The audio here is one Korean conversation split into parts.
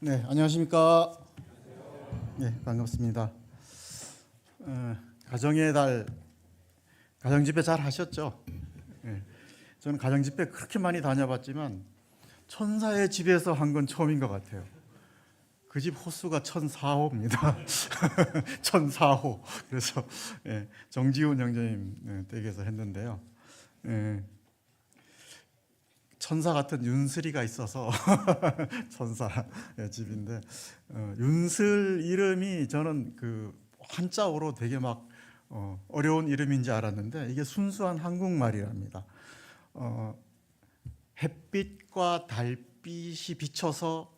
네, 안녕하십니까. 네, 반갑습니다. 가정의 달 가정집회 잘 하셨죠? 네, 저는 가정집회 그렇게 많이 다녀봤지만 천사의 집에서 한 건 처음인 것 같아요. 그 집 호수가 1004호입니다. 1004호. 그래서 정지훈 형제님 댁에서 했는데요. 천사 같은 윤슬이가 있어서 천사의 집인데, 윤슬 이름이 저는 그 한자어로 되게 막 어려운 이름인지 알았는데 이게 순수한 한국말이랍니다. 햇빛과 달빛이 비쳐서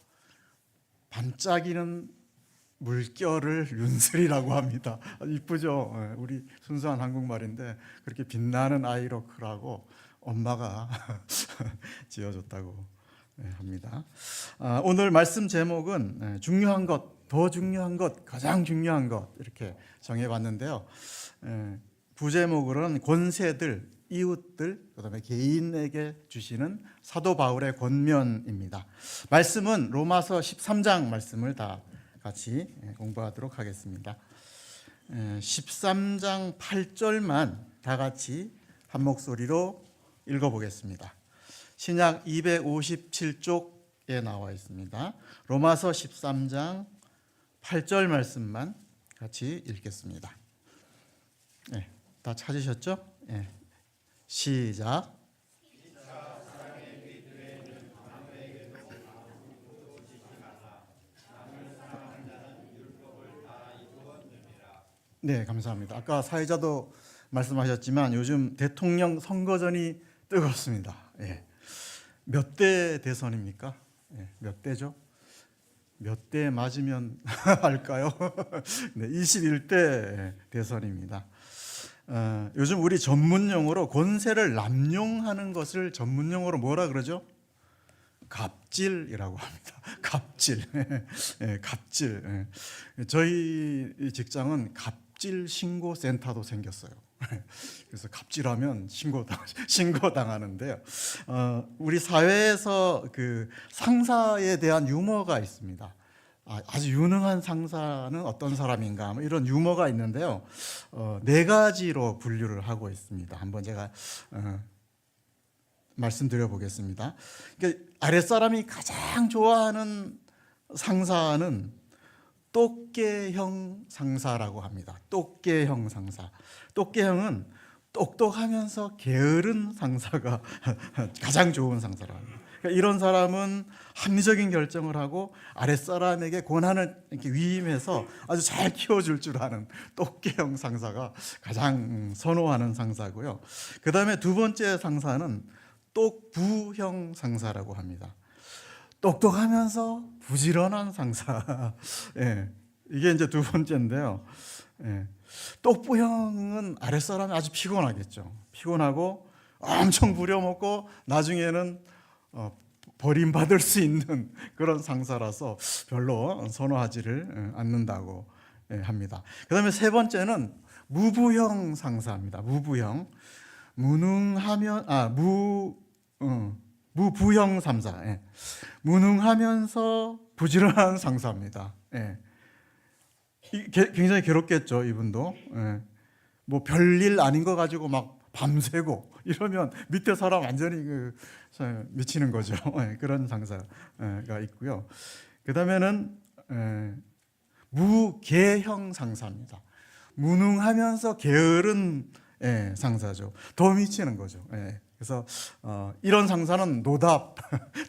반짝이는 물결을 윤슬이라고 합니다. 이쁘죠? 우리 순수한 한국말인데 그렇게 빛나는 아이로 크라고 엄마가 지어줬다고 합니다. 오늘 말씀 제목은 중요한 것, 더 중요한 것, 가장 중요한 것 이렇게 정해봤는데요. 부제목으로는 권세들, 이웃들, 그다음에 개인에게 주시는 사도 바울의 권면입니다. 말씀은 로마서 13장 말씀을 다 같이 공부하도록 하겠습니다. 13장 8절만 다 같이 한 목소리로 읽어보겠습니다. 신약 257쪽에 나와 있습니다. 로마서 13장 8절 말씀만 같이 읽겠습니다. 네, 다 찾으셨죠? 네. 시작. 네, 감사합니다. 아까 사회자도 말씀하셨지만 요즘 대통령 선거전이 뜨겁습니다. 몇 대 대선입니까? 몇 대죠? 몇 대 맞으면 할까요? 네, 21대 대선입니다. 요즘 우리 전문용어로 권세를 남용하는 것을 전문용어로 뭐라 그러죠? 갑질이라고 합니다. 갑질. 갑질. 저희 직장은 갑질 신고 센터도 생겼어요. 그래서 갑질하면 신고당하는데요. 우리 사회에서 그 상사에 대한 유머가 있습니다. 아주 유능한 상사는 어떤 사람인가, 뭐 이런 유머가 있는데요. 네 가지로 분류를 하고 있습니다. 한번 제가 말씀드려 보겠습니다. 그러니까 아랫사람이 가장 좋아하는 상사는 똑개형 상사라고 합니다. 똑개형 상사. 똑개형은 똑똑하면서 게으른 상사가 가장 좋은 상사라고 합니다. 그러니까 이런 사람은 합리적인 결정을 하고 아랫사람에게 권한을 이렇게 위임해서 아주 잘 키워줄 줄 아는 똑개형 상사가 가장 선호하는 상사고요. 그 다음에 두 번째 상사는 똑부형 상사라고 합니다. 똑똑하면서 부지런한 상사. 이게 이제 두 번째인데요. 똑부형은 아랫사람이 아주 피곤하겠죠. 피곤하고 엄청 부려먹고 나중에는 버림받을 수 있는 그런 상사라서 별로 선호하지를 않는다고 합니다. 그 다음에 세 번째는 무부형 상사입니다. 무부형. 무부형 상사. 무능하면서 부지런한 상사입니다. 굉장히 괴롭겠죠, 이분도. 뭐 별일 아닌 거 가지고 막 밤새고 이러면 밑에 사람 완전히 미치는 거죠. 그런 상사가 있고요. 그 다음에는 무계형 상사입니다. 무능하면서 게으른 상사죠. 더 미치는 거죠. 그래서 이런 상사는 노답,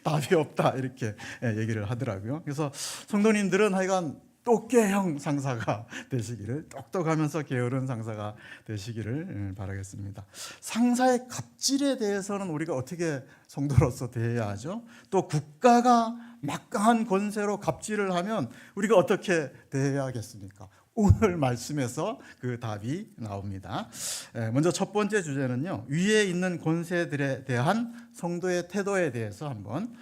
답이 없다 이렇게 얘기를 하더라고요. 그래서 성도님들은 하여간 똑개형 상사가 되시기를, 똑똑하면서 게으른 상사가 되시기를 바라겠습니다. 상사의 갑질에 대해서는 우리가 어떻게 성도로서 대해야 하죠? 또 국가가 막강한 권세로 갑질을 하면 우리가 어떻게 대해야겠습니까? 오늘 말씀에서 그 답이 나옵니다. 먼저 첫 번째 주제는요, 위에 있는 권세들에 대한 성도의 태도에 대해서 한번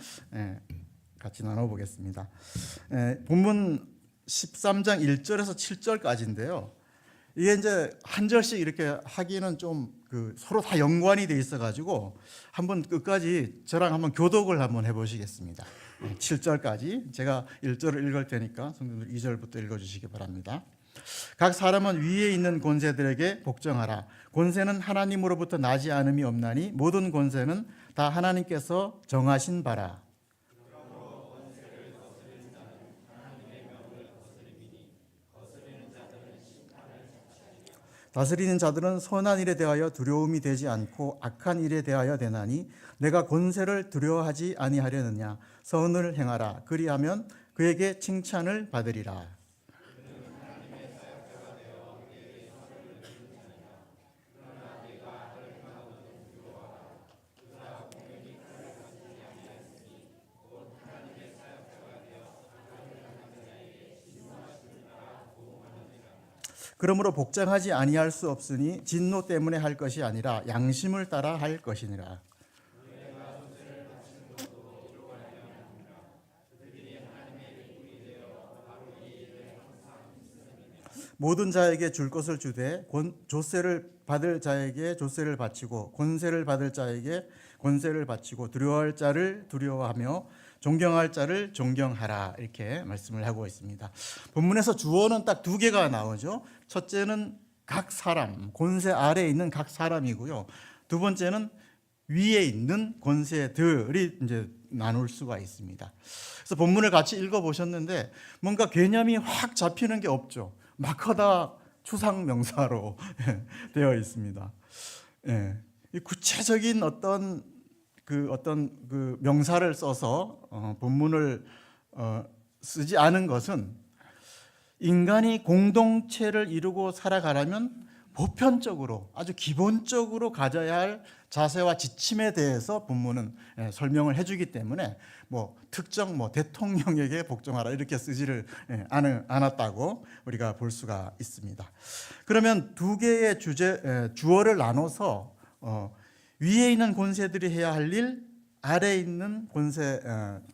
같이 나눠보겠습니다. 본문 13장 1절에서 7절까지인데요. 이게 이제 한 절씩 이렇게 하기는 좀 그 서로 다 연관이 돼 있어가지고 한번 끝까지 저랑 한번 교독을 한번 해보시겠습니다. 7절까지 제가 1절을 읽을 테니까 성도들 2절부터 읽어주시기 바랍니다. 각 사람은 위에 있는 권세들에게 복종하라. 권세는 하나님으로부터 나지 않음이 없나니 모든 권세는 다 하나님께서 정하신 바라. 다스리는 자들은 선한 일에 대하여 두려움이 되지 않고 악한 일에 대하여 되나니 내가 권세를 두려워하지 아니하려느냐. 선을 행하라. 그리하면 그에게 칭찬을 받으리라. 그러므로 복종하지 아니할 수 없으니 진노 때문에 할 것이 아니라 양심을 따라 할 것이니라. 모든 자에게 줄 것을 주되 조세를 받을 자에게 조세를 바치고 권세를 받을 자에게 권세를 바치고 두려워할 자를 두려워하며 존경할 자를 존경하라. 이렇게 말씀을 하고 있습니다. 본문에서 주어는 딱 두 개가 나오죠. 첫째는 각 사람, 권세 아래에 있는 각 사람이고요. 두 번째는 위에 있는 권세들이 이제 나눌 수가 있습니다. 그래서 본문을 같이 읽어보셨는데 뭔가 개념이 확 잡히는 게 없죠. 막 하다 추상 명사로 되어 있습니다. 예. 이 구체적인 어떤 명사를 써서 본문을 쓰지 않은 것은 인간이 공동체를 이루고 살아가려면 보편적으로 아주 기본적으로 가져야 할 자세와 지침에 대해서 본문은 설명을 해주기 때문에 특정 대통령에게 복종하라 이렇게 쓰지를 않았다고 우리가 볼 수가 있습니다. 그러면 두 개의 주어를 나눠서 위에 있는 권세들이 해야 할 일, 아래에 있는 권세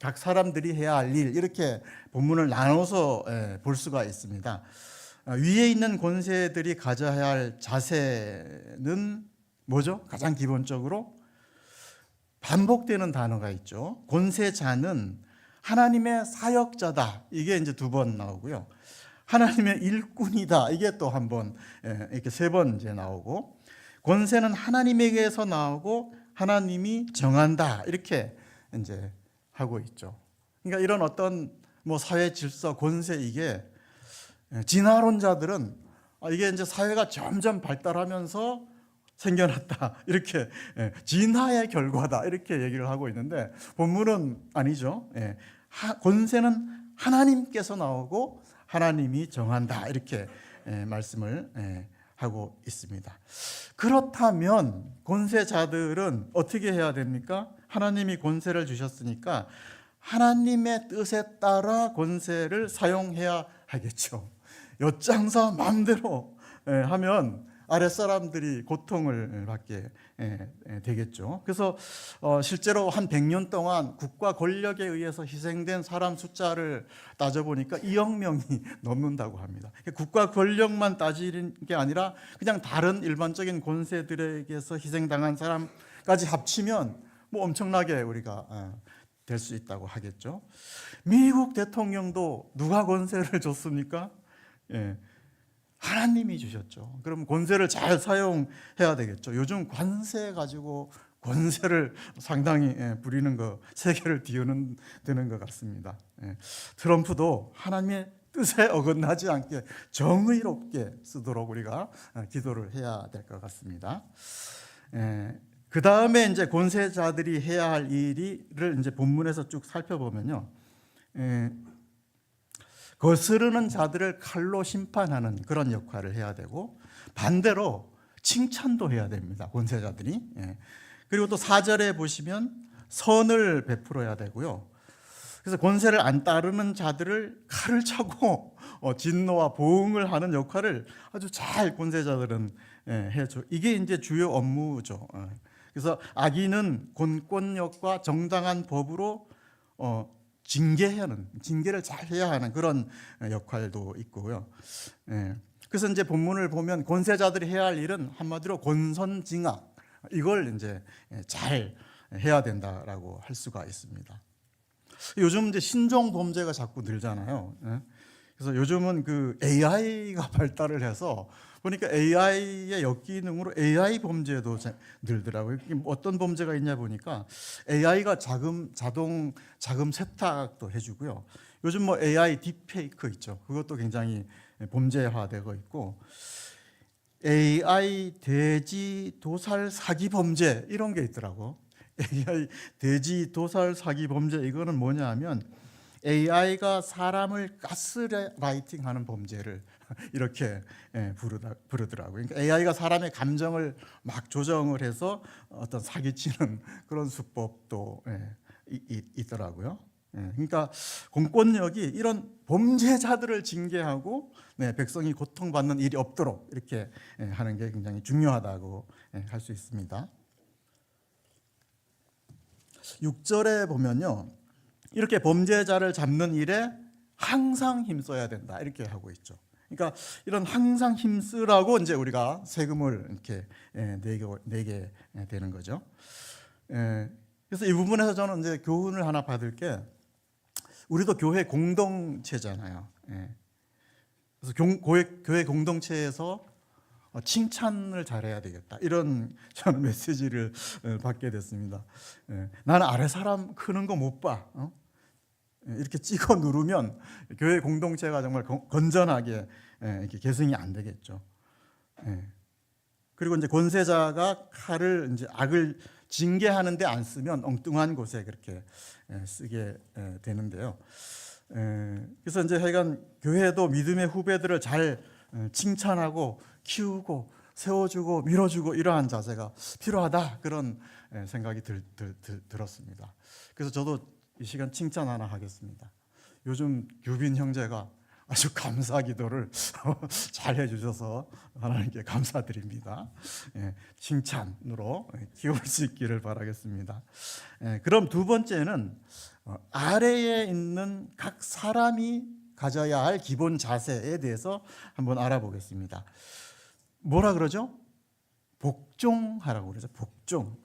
각 사람들이 해야 할 일 이렇게 본문을 나눠서 볼 수가 있습니다. 위에 있는 권세들이 가져야 할 자세는 뭐죠? 가장 기본적으로 반복되는 단어가 있죠. 권세자는 하나님의 사역자다. 이게 이제 두 번 나오고요. 하나님의 일꾼이다. 이게 또 한 번, 이렇게 세 번 이제 나오고, 권세는 하나님에게서 나오고 하나님이 정한다. 이렇게 이제 하고 있죠. 그러니까 이런 어떤 사회 질서, 권세 이게 진화론자들은 이게 이제 사회가 점점 발달하면서 생겨났다. 이렇게 진화의 결과다. 이렇게 얘기를 하고 있는데 본문은 아니죠. 권세는 하나님께서 나오고 하나님이 정한다. 이렇게 말씀을 하고 있습니다. 그렇다면 권세자들은 어떻게 해야 됩니까? 하나님이 권세를 주셨으니까 하나님의 뜻에 따라 권세를 사용해야 하겠죠. 엿장사 마음대로 하면 아랫사람들이 고통을 받게 되겠죠. 그래서 실제로 한 100년 동안 국가 권력에 의해서 희생된 사람 숫자를 따져보니까 2억 명이 넘는다고 합니다. 국가 권력만 따지는 게 아니라 그냥 다른 일반적인 권세들에게서 희생당한 사람까지 합치면 엄청나게 우리가 될 수 있다고 하겠죠. 미국 대통령도 누가 권세를 줬습니까? 하나님이 주셨죠. 그럼 권세를 잘 사용해야 되겠죠. 요즘 관세 가지고 권세를 상당히 부리는 거 세계를 뒤흔드는 것 같습니다. 트럼프도 하나님의 뜻에 어긋나지 않게 정의롭게 쓰도록 우리가 기도를 해야 될 것 같습니다. 그 다음에 이제 권세자들이 해야 할 일을 이제 본문에서 쭉 살펴보면요. 거스르는 자들을 칼로 심판하는 그런 역할을 해야 되고 반대로 칭찬도 해야 됩니다. 권세자들이. 그리고 또 4절에 보시면 선을 베풀어야 되고요. 그래서 권세를 안 따르는 자들을 칼을 차고 진노와 보응을 하는 역할을 아주 잘 권세자들은 해줘. 이게 이제 주요 업무죠. 그래서 악인은 권권력과 정당한 법으로 징계를 잘 해야 하는 그런 역할도 있고요. 그래서 이제 본문을 보면 권세자들이 해야 할 일은 한마디로 권선징악, 이걸 이제 잘 해야 된다라고 할 수가 있습니다. 요즘 이제 신종 범죄가 자꾸 늘잖아요. 그래서 요즘은 그 AI가 발달을 해서 보니까 AI의 역기능으로 AI 범죄도 늘더라고요. 어떤 범죄가 있냐 보니까 AI가 자동 자금 세탁도 해주고요. 요즘 뭐 AI 딥페이크 있죠. 그것도 굉장히 범죄화되고 있고, AI 돼지 도살 사기 범죄 이런 게 있더라고. AI 돼지 도살 사기 범죄, 이거는 뭐냐 하면 AI가 사람을 가스라이팅하는 범죄를 이렇게 부르더라고요. 그러니까 AI가 사람의 감정을 막 조정을 해서 어떤 사기치는 그런 수법도 있더라고요. 그러니까 공권력이 이런 범죄자들을 징계하고 백성이 고통받는 일이 없도록 이렇게 하는 게 굉장히 중요하다고 할 수 있습니다. 6절에 보면요, 이렇게 범죄자를 잡는 일에 항상 힘써야 된다 이렇게 하고 있죠. 그러니까 이런 항상 힘쓰라고 이제 우리가 세금을 이렇게 내게 되는 거죠. 그래서 이 부분에서 저는 이제 교훈을 하나 받을 게, 우리도 교회 공동체잖아요. 그래서 교회 공동체에서 칭찬을 잘해야 되겠다, 이런 저는 메시지를 받게 됐습니다. 나는 아래 사람 크는 거 못 봐. 이렇게 찍어 누르면 교회 공동체가 정말 건전하게 이렇게 계승이 안 되겠죠. 그리고 이제 권세자가 칼을 이제 악을 징계하는데 안 쓰면 엉뚱한 곳에 그렇게 쓰게 되는데요. 그래서 이제 하여간 교회도 믿음의 후배들을 잘 칭찬하고 키우고 세워주고 밀어주고 이러한 자세가 필요하다, 그런 생각이 들었습니다. 그래서 저도 이 시간 칭찬 하나 하겠습니다. 요즘 규빈 형제가 아주 감사 기도를 잘 해주셔서 하나님께 감사드립니다. 칭찬으로 키울 수 있기를 바라겠습니다. 그럼 두 번째는 아래에 있는 각 사람이 가져야 할 기본 자세에 대해서 한번 알아보겠습니다. 뭐라 그러죠? 복종하라고 그러죠. 복종.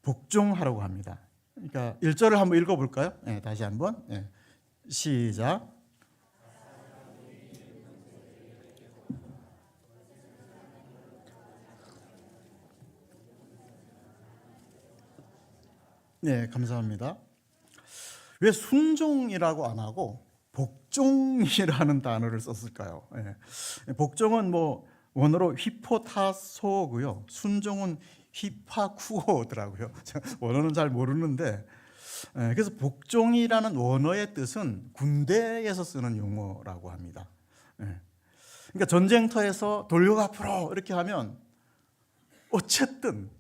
복종하라고 합니다. 그러니까 1절을 한번 읽어볼까요? 다시 한번. 시작. 네, 감사합니다. 왜 순종이라고 안 하고 복종이라는 단어를 썼을까요? 복종은 뭐 원어로 휘포타소고요. 순종은 휘파쿠오더라고요. 원어는 잘 모르는데, 그래서 복종이라는 원어의 뜻은 군대에서 쓰는 용어라고 합니다. 그러니까 전쟁터에서 돌격 앞으로 이렇게 하면 어쨌든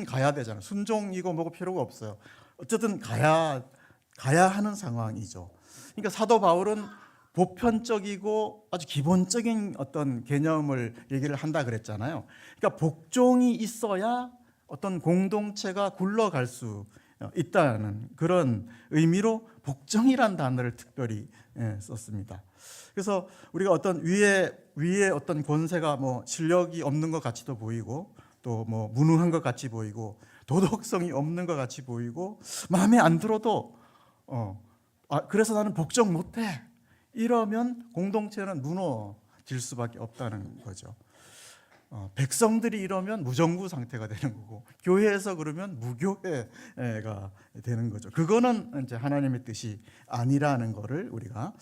가야 되잖아요. 순종이고 뭐고 필요가 없어요. 어쨌든 가야 하는 상황이죠. 그러니까 사도 바울은 보편적이고 아주 기본적인 어떤 개념을 얘기를 한다 그랬잖아요. 그러니까 복종이 있어야 어떤 공동체가 굴러갈 수 있다는 그런 의미로 복종이란 단어를 특별히 썼습니다. 그래서 우리가 어떤 위에 어떤 권세가 뭐 실력이 없는 것 같이도 보이고, 또 뭐 무능한 것 같이 보이고, 도덕성이 없는 것 같이 보이고, 마음에 안 들어도 그래서 나는 복종 못해, 이러면 공동체는 무너질 수밖에 없다는 거죠. 백성들이 이러면 무정부 상태가 되는 거고, 교회에서 그러면 무교회가 되는 거죠. 그거는 이제 하나님의 뜻이 아니라는 것을 우리가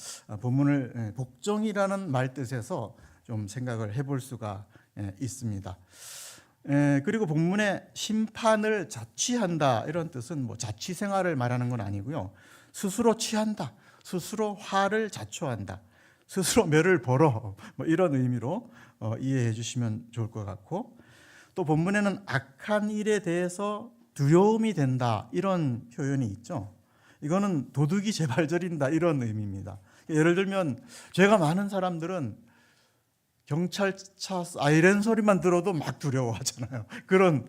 본문을 복종이라는 말 뜻에서 좀 생각을 해볼 수가 있습니다. 그리고 본문에 심판을 자취한다 이런 뜻은 뭐 자취 생활을 말하는 건 아니고요. 스스로 취한다, 스스로 화를 자초한다, 스스로 매를 벌어, 뭐 이런 의미로 이해해 주시면 좋을 것 같고, 또 본문에는 악한 일에 대해서 두려움이 된다 이런 표현이 있죠. 이거는 도둑이 재발저린다 이런 의미입니다. 예를 들면 죄가 많은 사람들은 경찰차 사이렌 소리만 들어도 막 두려워하잖아요. 그런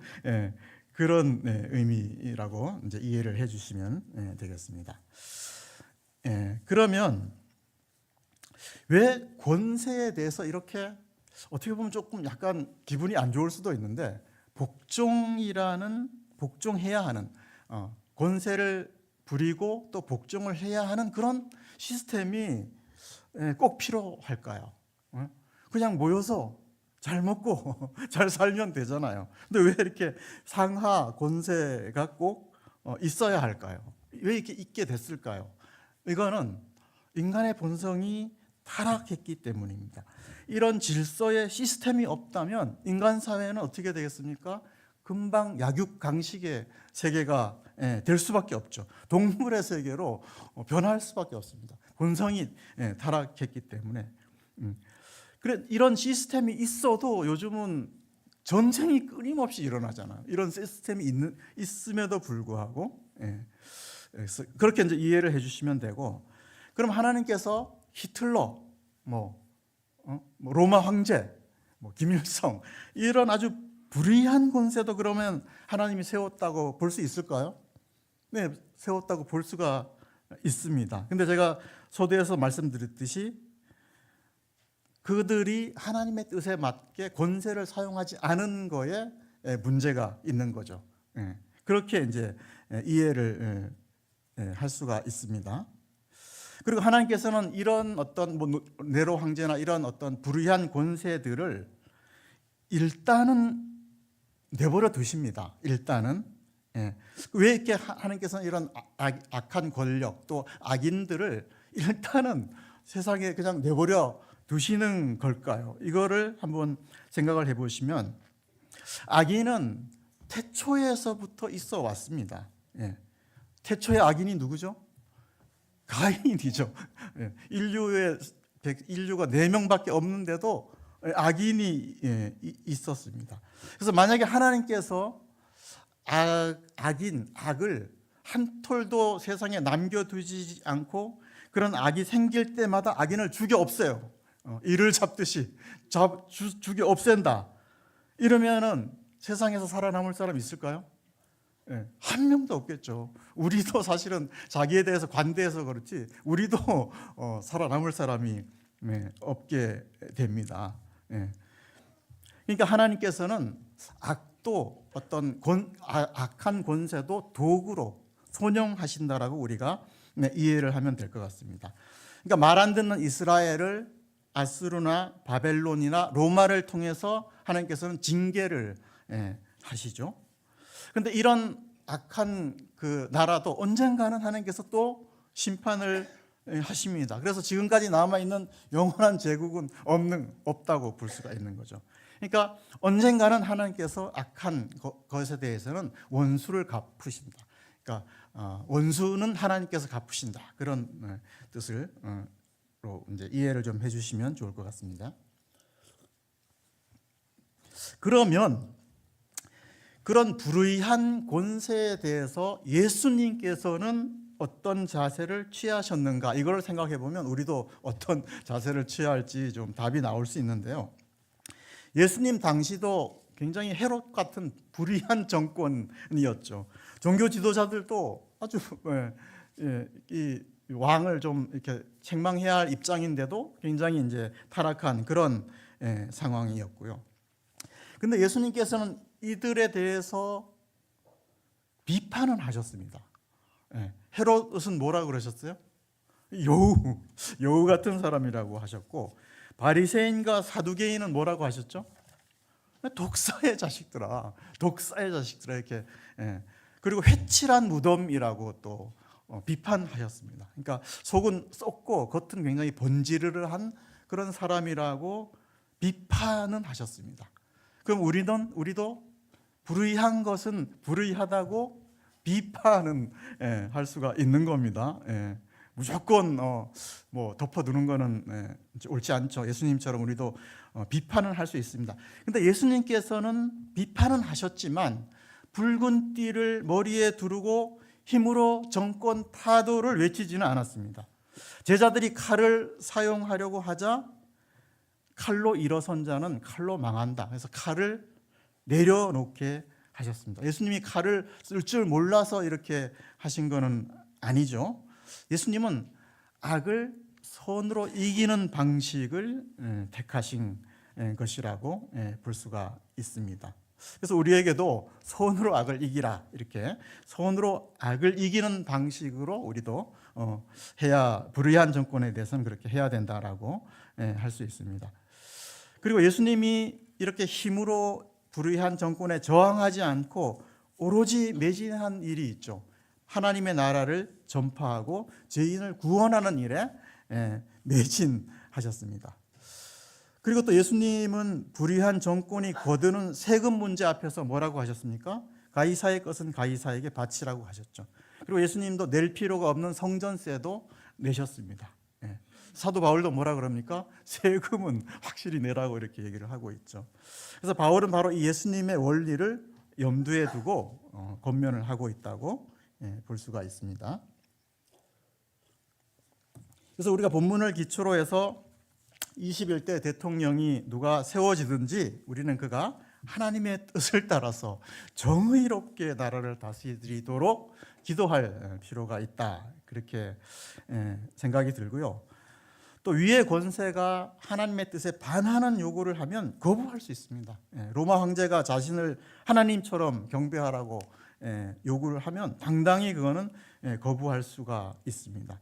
의미라고 이제 이해를 해주시면 되겠습니다. 그러면 왜 권세에 대해서 이렇게 어떻게 보면 조금 약간 기분이 안 좋을 수도 있는데 복종해야 하는 권세를 부리고 또 복종을 해야 하는 그런 시스템이 꼭 필요할까요? 그냥 모여서 잘 먹고 잘 살면 되잖아요. 근데 왜 이렇게 상하 권세가 꼭 있어야 할까요? 왜 이렇게 있게 됐을까요? 이거는 인간의 본성이 타락했기 때문입니다. 이런 질서의 시스템이 없다면 인간 사회는 어떻게 되겠습니까? 금방 약육강식의 세계가 될 수밖에 없죠. 동물의 세계로 변할 수밖에 없습니다. 본성이 타락했기 때문에. 그래 이런 시스템이 있어도 요즘은 전쟁이 끊임없이 일어나잖아요. 이런 시스템이 있음에도 불구하고 그래서 그렇게 이제 이해를 해주시면 되고, 그럼 하나님께서 히틀러, 로마 황제, 김일성 이런 아주 불의한 권세도 그러면 하나님이 세웠다고 볼 수 있을까요? 네, 세웠다고 볼 수가 있습니다. 근데 제가 서두에서 말씀드렸듯이 그들이 하나님의 뜻에 맞게 권세를 사용하지 않은 거에 문제가 있는 거죠. 그렇게 이제 이해를 할 수가 있습니다. 그리고 하나님께서는 이런 어떤 네로 황제나 이런 어떤 불의한 권세들을 일단은 내버려 두십니다. 일단은. 왜 이렇게 하나님께서는 이런 악한 권력 또 악인들을 일단은 세상에 그냥 내버려 두시는 걸까요? 이거를 한번 생각을 해보시면 악인은 태초에서부터 있어 왔습니다. 태초의 악인이 누구죠? 가인이죠. 인류가 4명밖에 없는데도 악인이 있었습니다. 그래서 만약에 하나님께서 악을 한 톨도 세상에 남겨두지 않고 그런 악이 생길 때마다 악인을 죽여 없애요. 이를 잡듯이 죽여 없앤다. 이러면은 세상에서 살아남을 사람 있을까요? 한 명도 없겠죠. 우리도 사실은 자기에 대해서 관대해서 그렇지 우리도 살아남을 사람이 없게 됩니다. 그러니까 하나님께서는 악도 어떤 악한 권세도 도구로 손용하신다라고 우리가 이해를 하면 될 것 같습니다. 그러니까 말 안 듣는 이스라엘을 아수르나 바벨론이나 로마를 통해서 하나님께서는 징계를 하시죠. 그런데 이런 악한 그 나라도 언젠가는 하나님께서 또 심판을 하십니다. 그래서 지금까지 남아있는 영원한 제국은 없다고 볼 수가 있는 거죠. 그러니까 언젠가는 하나님께서 악한 것에 대해서는 원수를 갚으신다. 그러니까 원수는 하나님께서 갚으신다. 그런 뜻으로 이제 이해를 좀 해주시면 좋을 것 같습니다. 그러면 그런 불의한 권세에 대해서 예수님께서는 어떤 자세를 취하셨는가, 이걸 생각해 보면 우리도 어떤 자세를 취할지 좀 답이 나올 수 있는데요. 예수님 당시도 굉장히 헤롯 같은 불의한 정권이었죠. 종교 지도자들도 아주 이 왕을 좀 이렇게 책망해야 할 입장인데도 굉장히 이제 타락한 그런 상황이었고요. 근데 예수님께서는 이들에 대해서 비판은 하셨습니다. 헤롯은 뭐라고 그러셨어요? 여우 같은 사람이라고 하셨고, 바리새인과 사두개인은 뭐라고 하셨죠? 독사의 자식들아 이렇게. 그리고 회칠한 무덤이라고 또 비판하셨습니다. 그러니까 속은 썩고 겉은 굉장히 번지르르한 그런 사람이라고 비판은 하셨습니다. 그럼 우리도 불의한 것은 불의하다고 비판은 할 수가 있는 겁니다. 무조건 덮어두는 거는 옳지 않죠. 예수님처럼 우리도 비판은 할 수 있습니다. 근데 예수님께서는 비판은 하셨지만 붉은 띠를 머리에 두르고 힘으로 정권 타도를 외치지는 않았습니다. 제자들이 칼을 사용하려고 하자 칼로 일어선 자는 칼로 망한다. 그래서 칼을 내려놓게 하셨습니다. 예수님이 칼을 쓸 줄 몰라서 이렇게 하신 것은 아니죠. 예수님은 악을 선으로 이기는 방식을 택하신 것이라고 볼 수가 있습니다. 그래서 우리에게도 선으로 악을 이기라, 이렇게 선으로 악을 이기는 방식으로 우리도 불의한 정권에 대해서는 그렇게 해야 된다라고 할 수 있습니다. 그리고 예수님이 이렇게 힘으로 불의한 정권에 저항하지 않고 오로지 매진한 일이 있죠. 하나님의 나라를 전파하고 죄인을 구원하는 일에 매진하셨습니다. 그리고 또 예수님은 불의한 정권이 거두는 세금 문제 앞에서 뭐라고 하셨습니까? 가이사의 것은 가이사에게 바치라고 하셨죠. 그리고 예수님도 낼 필요가 없는 성전세도 내셨습니다. 사도 바울도 뭐라 그럽니까? 세금은 확실히 내라고 이렇게 얘기를 하고 있죠. 그래서 바울은 바로 이 예수님의 원리를 염두에 두고 권면을 하고 있다고 볼 수가 있습니다. 그래서 우리가 본문을 기초로 해서 21대 대통령이 누가 세워지든지 우리는 그가 하나님의 뜻을 따라서 정의롭게 나라를 다스리도록 기도할 필요가 있다, 그렇게 생각이 들고요. 또 위의 권세가 하나님의 뜻에 반하는 요구를 하면 거부할 수 있습니다. 로마 황제가 자신을 하나님처럼 경배하라고 요구를 하면 당당히 그거는 거부할 수가 있습니다.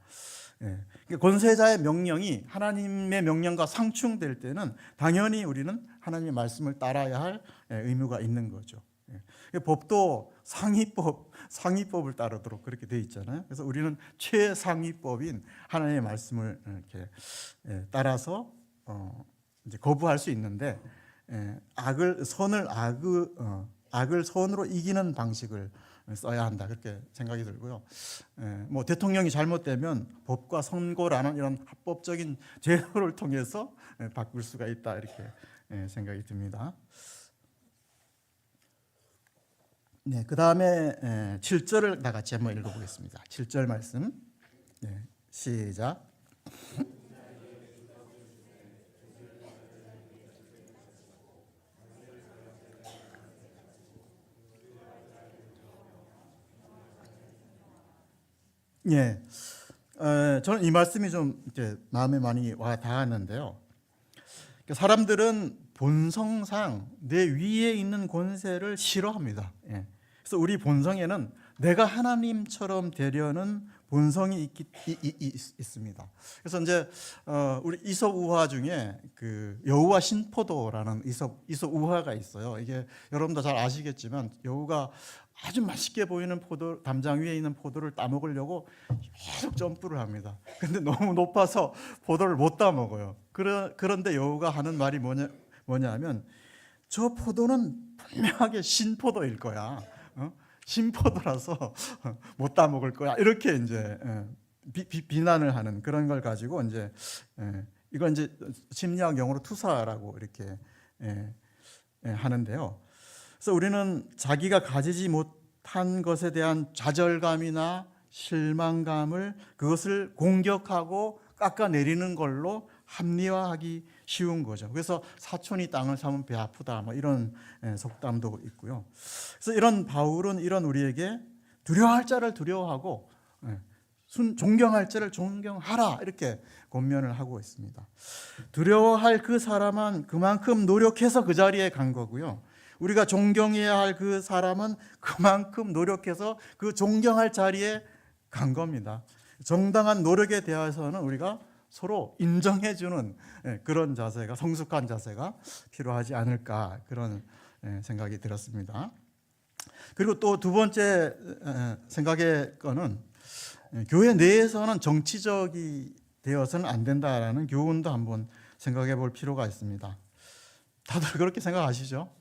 권세자의 명령이 하나님의 명령과 상충될 때는 당연히 우리는 하나님의 말씀을 따라야 할 의무가 있는 거죠. 법도 상위법을 따르도록 그렇게 돼 있잖아요. 그래서 우리는 최상위법인 하나님의 말씀을 이렇게 따라서 이제 거부할 수 있는데, 악을 선으로 이기는 방식을 써야 한다, 그렇게 생각이 들고요. 뭐 대통령이 잘못되면 법과 선고라는 이런 합법적인 제도를 통해서 바꿀 수가 있다, 이렇게 생각이 듭니다. 네, 그 다음에 7절을 다 같이 한번 읽어보겠습니다. 7절 말씀. 시작. 저는 이 말씀이 좀 이렇게 마음에 많이 와 닿았는데요. 사람들은 본성상 내 위에 있는 권세를 싫어합니다. 그래서 우리 본성에는 내가 하나님처럼 되려는 본성이 있습니다. 그래서 이제 우리 이솝 우화 중에 그 여우와 신포도라는 이솝 우화가 있어요. 이게 여러분도 잘 아시겠지만 여우가 아주 맛있게 보이는 담장 위에 있는 포도를 따먹으려고 계속 점프를 합니다. 근데 너무 높아서 포도를 못 따먹어요. 그런데 여우가 하는 말이 뭐냐면 저 포도는 분명하게 신포도일 거야. 신포도라서 못 따먹을 거야. 이렇게 이제 비난을 하는 그런 걸 가지고 이제 이건 이제 심리학 용어로 투사라고 이렇게 하는데요. 그래서 우리는 자기가 가지지 못한 것에 대한 좌절감이나 실망감을 그것을 공격하고 깎아내리는 걸로 합리화하기 쉬운 거죠. 그래서 사촌이 땅을 사면 배 아프다, 뭐 이런 속담도 있고요. 그래서 이런 바울은 이런 우리에게 두려워할 자를 두려워하고 존경할 자를 존경하라, 이렇게 권면을 하고 있습니다. 두려워할 그 사람은 그만큼 노력해서 그 자리에 간 거고요. 우리가 존경해야 할 그 사람은 그만큼 노력해서 그 존경할 자리에 간 겁니다. 정당한 노력에 대해서는 우리가 서로 인정해주는 그런 자세가, 성숙한 자세가 필요하지 않을까, 그런 생각이 들었습니다. 그리고 또 두 번째 생각의 거는 교회 내에서는 정치적이 되어서는 안 된다라는 교훈도 한번 생각해 볼 필요가 있습니다. 다들 그렇게 생각하시죠?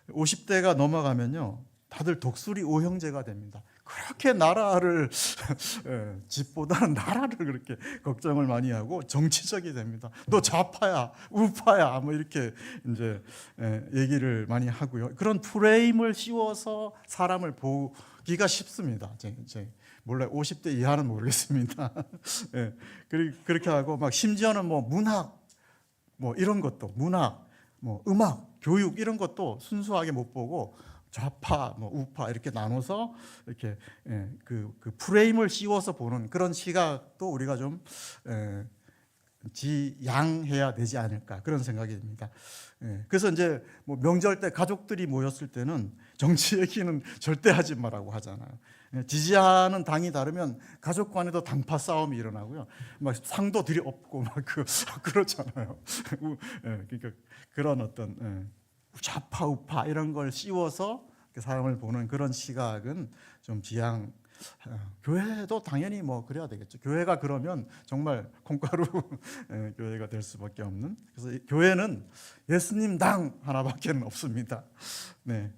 50대가 넘어가면요, 다들 독수리 오형제가 됩니다. 그렇게 나라를 집보다는 나라를 그렇게 걱정을 많이 하고 정치적이 됩니다. 너 좌파야, 우파야, 뭐 이렇게 이제 얘기를 많이 하고요. 그런 프레임을 씌워서 사람을 보기가 쉽습니다. 몰라요. 50대 이하는 모르겠습니다. 그렇게 하고 막 심지어는 뭐 문학, 뭐 이런 것도 문학, 뭐 음악, 교육 이런 것도 순수하게 못 보고 좌파, 뭐 우파 이렇게 나눠서 이렇게 그 프레임을 씌워서 보는 그런 시각도 우리가 좀 지양해야 되지 않을까 그런 생각이 듭니다. 그래서 이제 뭐 명절 때 가족들이 모였을 때는 정치 얘기는 절대 하지 말라고 하잖아요. 지지하는 당이 다르면 가족 간에도 당파 싸움이 일어나고요. 막 상도 들이엎고 막 그렇잖아요. 그러니까 그런 어떤 좌파 우파 이런 걸 씌워서 사람을 보는 그런 시각은 좀 지양. 교회도 당연히 뭐 그래야 되겠죠. 교회가 그러면 정말 콩가루 교회가 될 수밖에 없는. 그래서 교회는 예수님 당 하나밖에 없습니다. 네.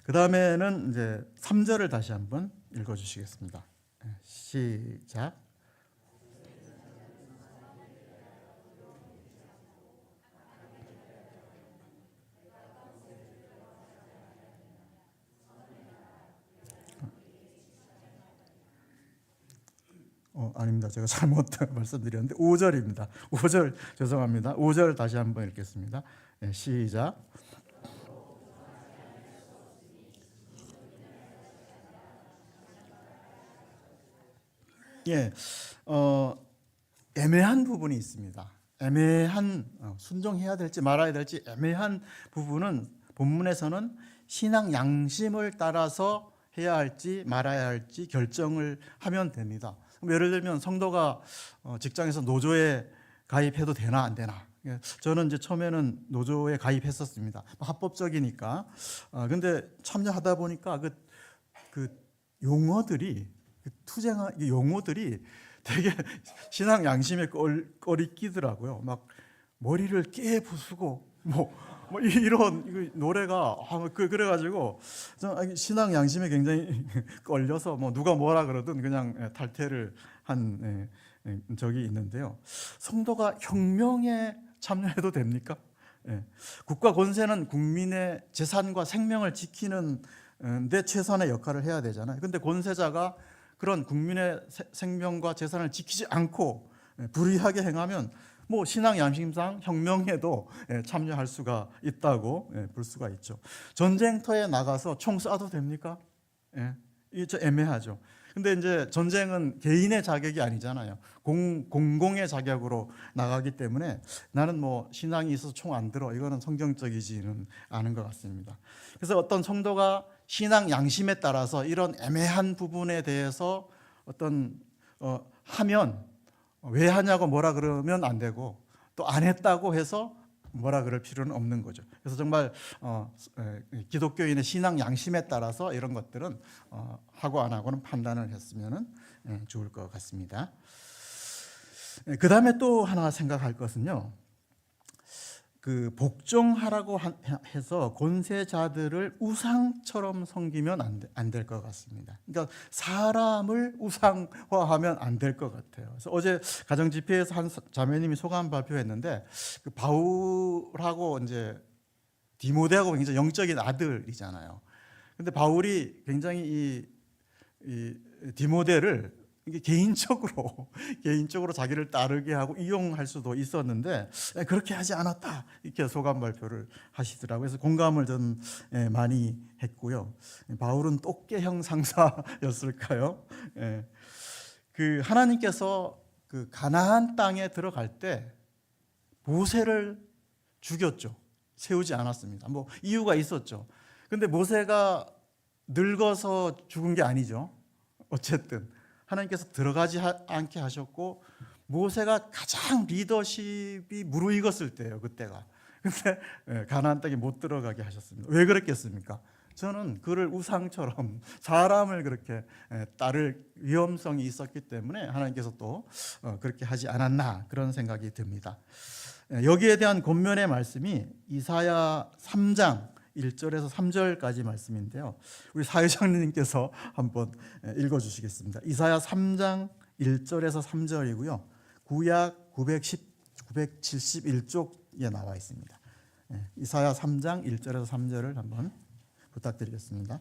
그 다음에는 이제 3절을 다시 한번 읽어주시겠습니다. 시작. 아닙니다. 제가 잘못 말씀드렸는데 5절입니다. 5절 죄송합니다. 5절 다시 한번 읽겠습니다. 시작. 예, 애매한 부분이 있습니다. 애매한 순종해야 될지 말아야 될지 애매한 부분은 본문에서는 신앙 양심을 따라서 해야 할지 말아야 할지 결정을 하면 됩니다. 예를 들면 성도가 직장에서 노조에 가입해도 되나 안 되나. 저는 이제 처음에는 노조에 가입했었습니다. 합법적이니까. 근데 참여하다 보니까 그 용어들이 투쟁한 용어들이 되게 신앙 양심에 꺼리끼더라고요. 막 머리를 깨 부수고 뭐 이런 노래가 그래가지고 신앙 양심에 굉장히 걸려서 뭐 누가 뭐라 그러든 그냥 탈퇴를 한 적이 있는데요. 성도가 혁명에 참여해도 됩니까? 국가 권세는 국민의 재산과 생명을 지키는 데 최선의 역할을 해야 되잖아요. 근데 권세자가 그런 국민의 생명과 재산을 지키지 않고 불의하게 행하면 뭐 신앙 양심상 혁명에도 참여할 수가 있다고 볼 수가 있죠. 전쟁터에 나가서 총 쏴도 됩니까? 이게 좀 애매하죠. 근데 이제 전쟁은 개인의 자격이 아니잖아요. 공공의 자격으로 나가기 때문에 나는 뭐 신앙이 있어서 총 안 들어 이거는 성경적이지는 않은 것 같습니다. 그래서 어떤 성도가 신앙 양심에 따라서 이런 애매한 부분에 대해서 하면 왜 하냐고 뭐라 그러면 안 되고 또 안 했다고 해서 뭐라 그럴 필요는 없는 거죠. 그래서 정말 기독교인의 신앙 양심에 따라서 이런 것들은 하고 안 하고는 판단을 했으면 좋을 것 같습니다. 그 다음에 또 하나 생각할 것은요. 그 복종하라고 해서 권세자들을 우상처럼 섬기면 안 될 것 같습니다. 그러니까 사람을 우상화하면 안 될 것 같아요. 그래서 어제 가정 집회에서 한 자매님이 소감 발표했는데 그 바울하고 이제 디모데하고 굉장히 영적인 아들이잖아요. 근데 바울이 굉장히 이 디모데를 이게 개인적으로 자기를 따르게 하고 이용할 수도 있었는데 그렇게 하지 않았다 이렇게 소감 발표를 하시더라고요. 그래서 공감을 좀 많이 했고요. 바울은 똑개형 상사였을까요? 그 하나님께서 그 가나안 땅에 들어갈 때 모세를 죽였죠. 세우지 않았습니다. 뭐 이유가 있었죠. 근데 모세가 늙어서 죽은 게 아니죠. 어쨌든 하나님께서 들어가지 않게 하셨고 모세가 가장 리더십이 무르익었을 때예요. 그때가. 근데 가나안 땅에 못 들어가게 하셨습니다. 왜 그랬겠습니까? 저는 그를 우상처럼 사람을 그렇게 따를 위험성이 있었기 때문에 하나님께서 또 그렇게 하지 않았나 그런 생각이 듭니다. 여기에 대한 권면의 말씀이 이사야 3장 1절에서 3절까지 말씀인데요. 우리 사회자님께서 한번 읽어주시겠습니다. 이사야 3장 1절에서 3절이고요. 구약 971쪽에 나와 있습니다. 이사야 3장 1절에서 3절을 한번 부탁드리겠습니다.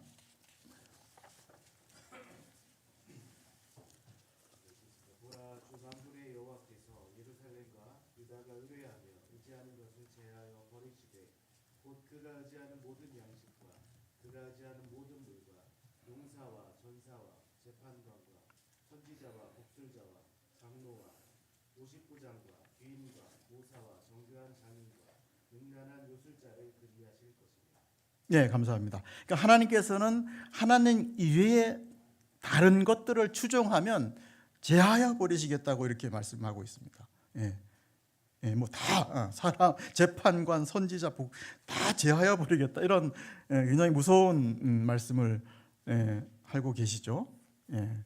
보라, 주 만군의 여호와께서 예루살렘과 유다가 의뢰하며 의지하는 것을 제하여 버리시되 곧 그가 의지하는 모든 양식과 그러하지 않은 모든 물과 용사와 전사와 재판관과 선지자와 복술자와 장로와 59장과 귀인과 모사와 정교한 장인과 능란한 요술자를 그리하실 것이니. 예, 감사합니다. 그러니까 하나님께서는 하나님 이외에 다른 것들을 추종하면 제하여 버리시겠다고 이렇게 말씀하고 있습니다. 예. 예, 뭐 다 사람, 재판관, 선지자, 다 제하여 버리겠다 이런 굉장히 무서운 말씀을 하고 계시죠. 예.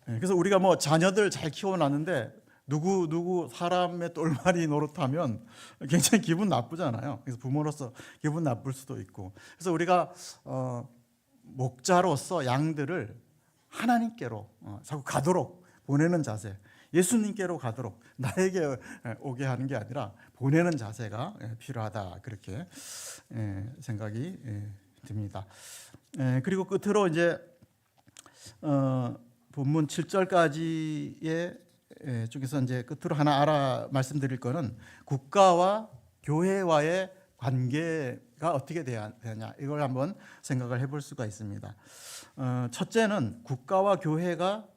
그래서 우리가 뭐 자녀들 잘 키워놨는데 누구 사람의 똘마니 노릇하면 굉장히 기분 나쁘잖아요. 그래서 부모로서 기분 나쁠 수도 있고. 그래서 우리가 목자로서 양들을 하나님께로 자꾸 가도록 보내는 자세, 예수님께로 가도록 나에게 오게 하는 게 아니라 보내는 자세가 필요하다, 그렇게 생각이 듭니다. 그리고 끝으로 이제 본문 7절까지의 쪽에서 이제 끝으로 하나 말씀드릴 거는 국가와 교회와의 관계가 어떻게 되냐, 이걸 한번 생각을 해볼 수가 있습니다. 첫째는 국가와 교회가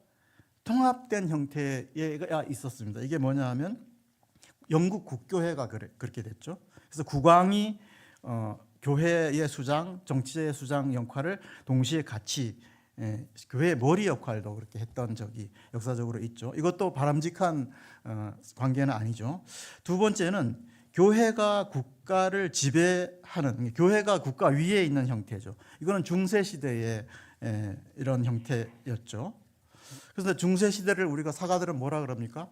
통합된 형태가 있었습니다. 이게 뭐냐 하면 영국 국교회가 그렇게 됐죠. 그래서 국왕이 교회의 수장, 정치의 수장 역할을 동시에 같이 교회의 머리 역할도 그렇게 했던 적이 역사적으로 있죠. 이것도 바람직한 관계는 아니죠. 두 번째는 교회가 국가를 지배하는, 교회가 국가 위에 있는 형태죠. 이거는 중세 시대의 이런 형태였죠. 그래서 중세 시대를 우리가 사가들은 뭐라 그럽니까?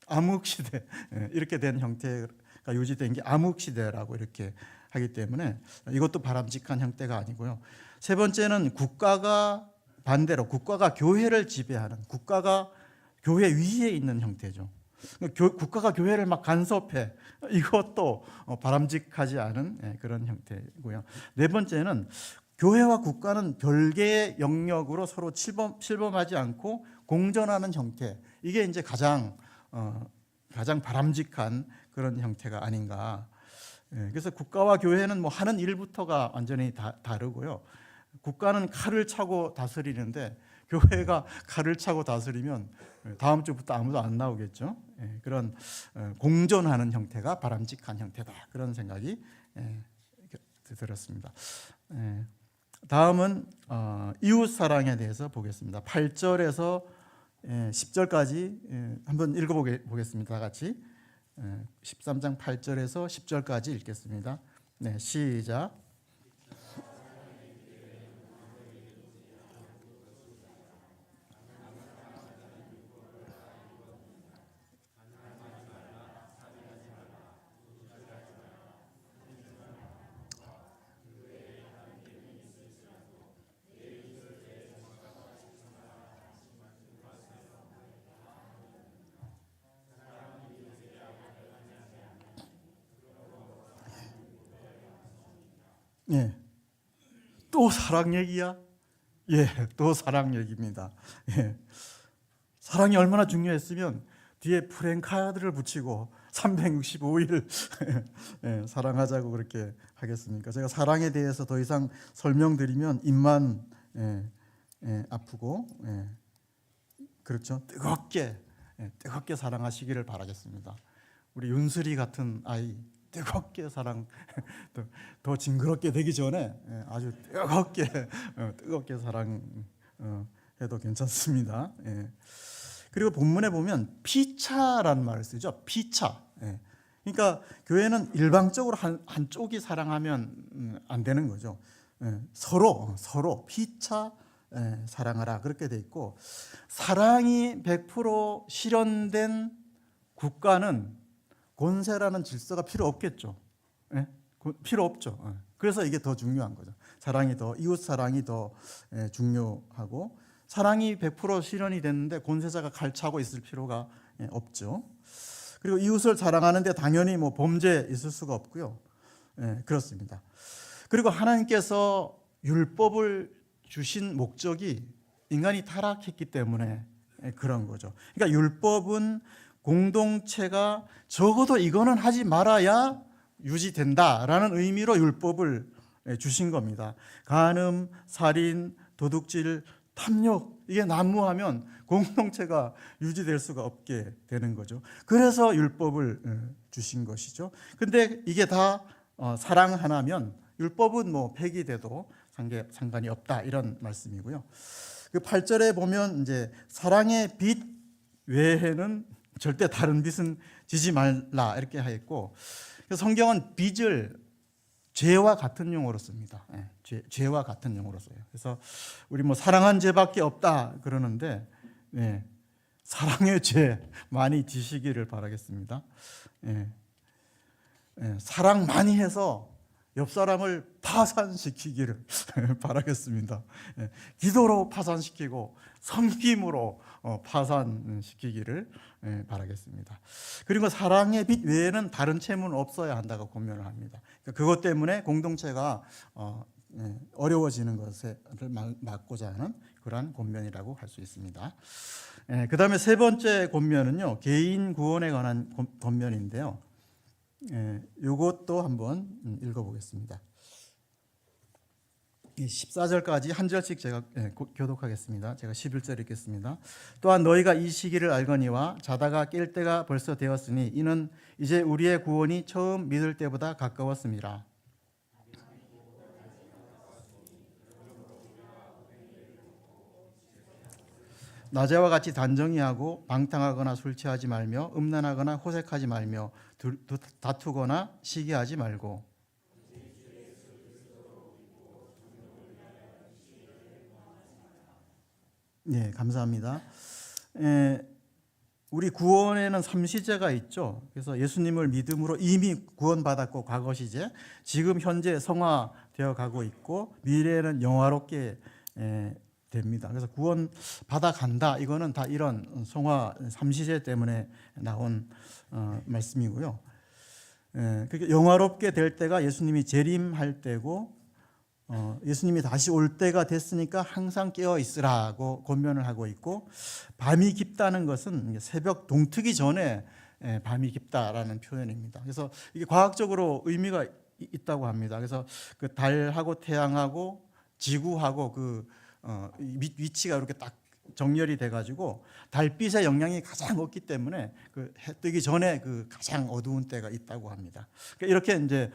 암흑 시대, 이렇게 된 형태가 유지된 게 암흑 시대라고 이렇게 하기 때문에 이것도 바람직한 형태가 아니고요. 세 번째는 국가가 반대로 국가가 교회를 지배하는, 국가가 교회 위에 있는 형태죠. 국가가 교회를 막 간섭해, 이것도 바람직하지 않은 그런 형태고요. 네 번째는 교회와 국가는 별개의 영역으로 서로 침범하지 않고 공존하는 형태, 이게 이제 가장 바람직한 그런 형태가 아닌가. 그래서 국가와 교회는 뭐 하는 일부터가 완전히 다르고요. 국가는 칼을 차고 다스리는데 교회가 칼을 차고 다스리면 다음 주부터 아무도 안 나오겠죠. 그런 공존하는 형태가 바람직한 형태다, 그런 생각이 들었습니다. 다음은 이웃 사랑에 대해서 보겠습니다. 8절에서 10절까지 한번 읽어보겠습니다. 다 같이 13장 8절에서 10절까지 읽겠습니다. 네, 시작. 예, 또 사랑 얘기야? 예, 또 사랑 얘기입니다. 예, 사랑이 얼마나 중요했으면 뒤에 프랭카드를 붙이고 365일 예, 사랑하자고 그렇게 하겠습니까? 제가 사랑에 대해서 더 이상 설명드리면 입만 아프고, 그렇죠? 뜨겁게 사랑하시기를 바라겠습니다. 우리 윤슬이 같은 아이 뜨겁게 사랑, 더 징그럽게 되기 전에 아주 뜨겁게 사랑해도 괜찮습니다. 그리고 본문에 보면 피차라는 말을 쓰죠. 피차. 그러니까 교회는 일방적으로 한쪽이 사랑하면 안 되는 거죠. 서로 피차 사랑하라, 그렇게 돼 있고, 사랑이 100% 실현된 국가는 권세라는 질서가 필요 없겠죠. 필요 없죠. 그래서 이게 더 중요한 거죠. 이웃 사랑이 더 중요하고, 사랑이 100% 실현이 됐는데 권세자가 갈차고 있을 필요가 없죠. 그리고 이웃을 사랑하는데 당연히 뭐 범죄 있을 수가 없고요. 그렇습니다. 그리고 하나님께서 율법을 주신 목적이 인간이 타락했기 때문에 그런 거죠. 그러니까 율법은 공동체가 적어도 이거는 하지 말아야 유지된다라는 의미로 율법을 주신 겁니다. 간음, 살인, 도둑질, 탐욕, 이게 난무하면 공동체가 유지될 수가 없게 되는 거죠. 그래서 율법을 주신 것이죠. 근데 이게 다 사랑 하나면 율법은 뭐 폐기돼도 상관이 없다, 이런 말씀이고요. 그 8절에 보면 이제 사랑의 빛 외에는 절대 다른 빛은 지지 말라, 이렇게 하였고, 성경은 빛을 죄와 같은 용어로 씁니다. 죄와 같은 용어로 써요. 그래서 우리 뭐 사랑한 죄밖에 없다 그러는데, 사랑의 죄 많이 지시기를 바라겠습니다. 사랑 많이 해서 옆 사람을 파산시키기를 바라겠습니다. 기도로 파산시키고 섬김으로 파산시키기를 바라겠습니다. 그리고 사랑의 빛 외에는 다른 채무는 없어야 한다고 권면을 합니다. 그것 때문에 공동체가 어려워지는 것을 막고자 하는 그러한 권면이라고 할 수 있습니다. 그 다음에 세 번째 권면은요, 개인 구원에 관한 권면인데요. 이것도 한번 읽어보겠습니다. 14절까지 한 절씩 제가 교독하겠습니다. 제가 11절 읽겠습니다. 또한 너희가 이 시기를 알거니와 자다가 깰 때가 벌써 되었으니 이는 이제 우리의 구원이 처음 믿을 때보다 가까웠습니다. 낮에와 같이 단정히 하고 방탕하거나 술 취하지 말며 음란하거나 호색하지 말며 다투거나 시기하지 말고. 네, 감사합니다. 우리 구원에는 삼시제가 있죠. 그래서 예수님을 믿음으로 이미 구원받았고 과거 시제, 지금 현재 성화되어 가고 있고 미래에는 영화롭게 됩니다. 그래서 구원 받아간다, 이거는 다 이런 성화 삼시제 때문에 나온 말씀이고요. 그러니까 영화롭게 될 때가 예수님이 재림할 때고, 예수님이 다시 올 때가 됐으니까 항상 깨어 있으라고 권면을 하고 있고, 밤이 깊다는 것은 새벽 동트기 전에 밤이 깊다라는 표현입니다. 그래서 이게 과학적으로 의미가 있다고 합니다. 그래서 그 달하고 태양하고 지구하고 그 위치가 이렇게 딱 정렬이 돼가지고 달빛의 영향이 가장 없기 때문에 그 해 뜨기 전에 그 가장 어두운 때가 있다고 합니다. 그러니까 이렇게 이제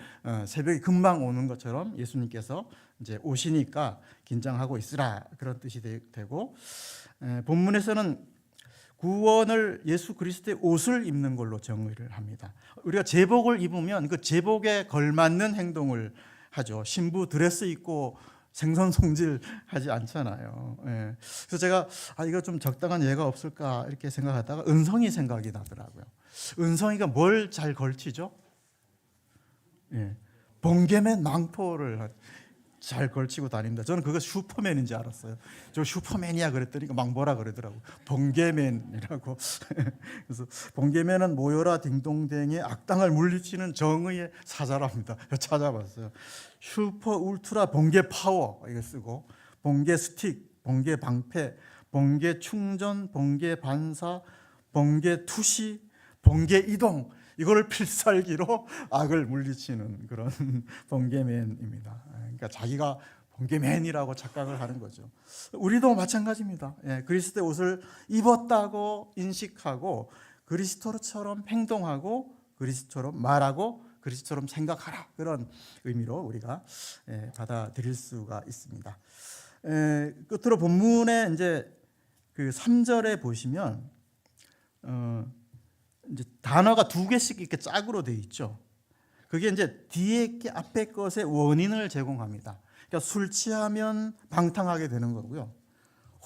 새벽이 금방 오는 것처럼 예수님께서 이제 오시니까 긴장하고 있으라, 그런 뜻이 되고, 본문에서는 구원을 예수 그리스도의 옷을 입는 걸로 정의를 합니다. 우리가 제복을 입으면 그 제복에 걸맞는 행동을 하죠. 신부 드레스 입고 생선송질 하지 않잖아요. 그래서 제가 이거 좀 적당한 예가 없을까 이렇게 생각하다가 은성이 생각이 나더라고요. 은성이가 뭘 잘 걸치죠? 번개맨 망토를 잘 걸치고 다닙니다. 저는 그거 슈퍼맨인지 알았어요. 저 슈퍼맨이야 그랬더니 막 뭐라 그러더라고. 번개맨이라고. 그래서 번개맨은 모여라 딩동댕의 악당을 물리치는 정의의 사자랍니다. 찾아봤어요. 슈퍼 울트라 번개 파워 이거 쓰고, 번개 스틱, 번개 방패, 번개 충전, 번개 반사, 번개 투시, 번개 이동, 이거를 필살기로 악을 물리치는 그런 번개맨입니다. 그러니까 자기가 번개맨이라고 착각을 하는 거죠. 우리도 마찬가지입니다. 그리스도의 옷을 입었다고 인식하고 그리스도처럼 행동하고 그리스도처럼 말하고 그리스도처럼 생각하라, 그런 의미로 우리가 받아들일 수가 있습니다. 끝으로 본문에 이제 그 3절에 보시면 이제 단어가 두 개씩 이렇게 짝으로 되어 있죠. 그게 이제 뒤에 게 앞에 것의 원인을 제공합니다. 그러니까 술 취하면 방탕하게 되는 거고요.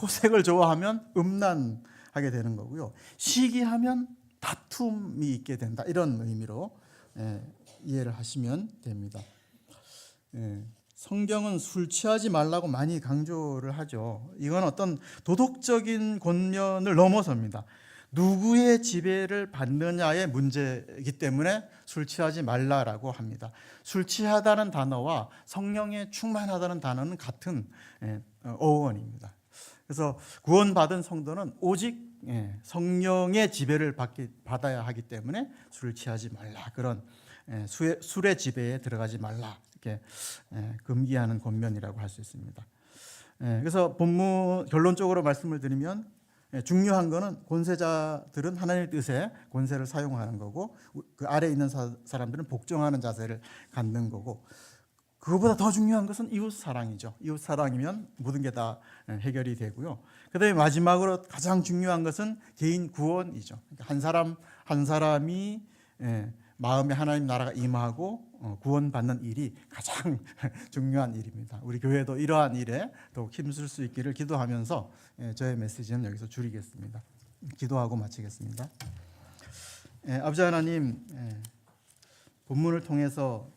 호색을 좋아하면 음란하게 되는 거고요. 시기하면 다툼이 있게 된다, 이런 의미로 이해를 하시면 됩니다. 성경은 술 취하지 말라고 많이 강조를 하죠. 이건 어떤 도덕적인 권면을 넘어섭니다. 누구의 지배를 받느냐의 문제이기 때문에 술 취하지 말라라고 합니다. 술 취하다는 단어와 성령에 충만하다는 단어는 같은 어원입니다. 그래서 구원받은 성도는 오직 성령의 지배를 받아야 하기 때문에 술을 취하지 말라, 그런 술의 지배에 들어가지 말라, 이렇게 금기하는 권면이라고 할 수 있습니다. 그래서 본문 결론적으로 말씀을 드리면 중요한 거는 권세자들은 하나님의 뜻에 권세를 사용하는 거고 그 아래에 있는 사람들은 복종하는 자세를 갖는 거고 그거보다 더 중요한 것은 이웃 사랑이죠. 이웃 사랑이면 모든 게 다 해결이 되고요. 그다음에 마지막으로 가장 중요한 것은 개인 구원이죠. 그러니까 한 사람이 마음에 하나님 나라가 임하고 구원받는 일이 가장 중요한 일입니다. 우리 교회도 이러한 일에 더욱 힘쓸 수 있기를 기도하면서 저의 메시지는 여기서 줄이겠습니다. 기도하고 마치겠습니다. 아버지 하나님, 본문을 통해서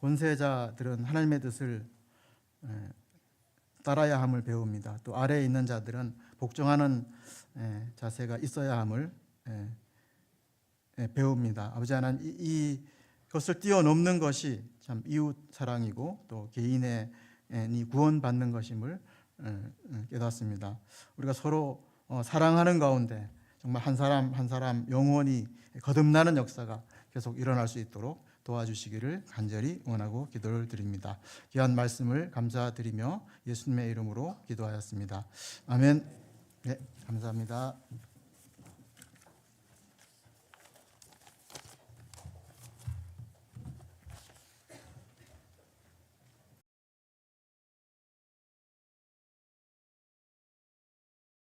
권세자들은 하나님의 뜻을 따라야 함을 배웁니다. 또 아래에 있는 자들은 복종하는 자세가 있어야 함을 배웁니다. 아버지 하나님, 이것을 뛰어넘는 것이 참 이웃 사랑이고 또 개인의 구원받는 것임을 깨닫습니다. 우리가 서로 사랑하는 가운데 정말 한 사람 한 사람 영원히 거듭나는 역사가 계속 일어날 수 있도록 도와주시기를 간절히 원하고 기도를 드립니다. 귀한 말씀을 감사드리며 예수님의 이름으로 기도하였습니다. 아멘. 네, 감사합니다.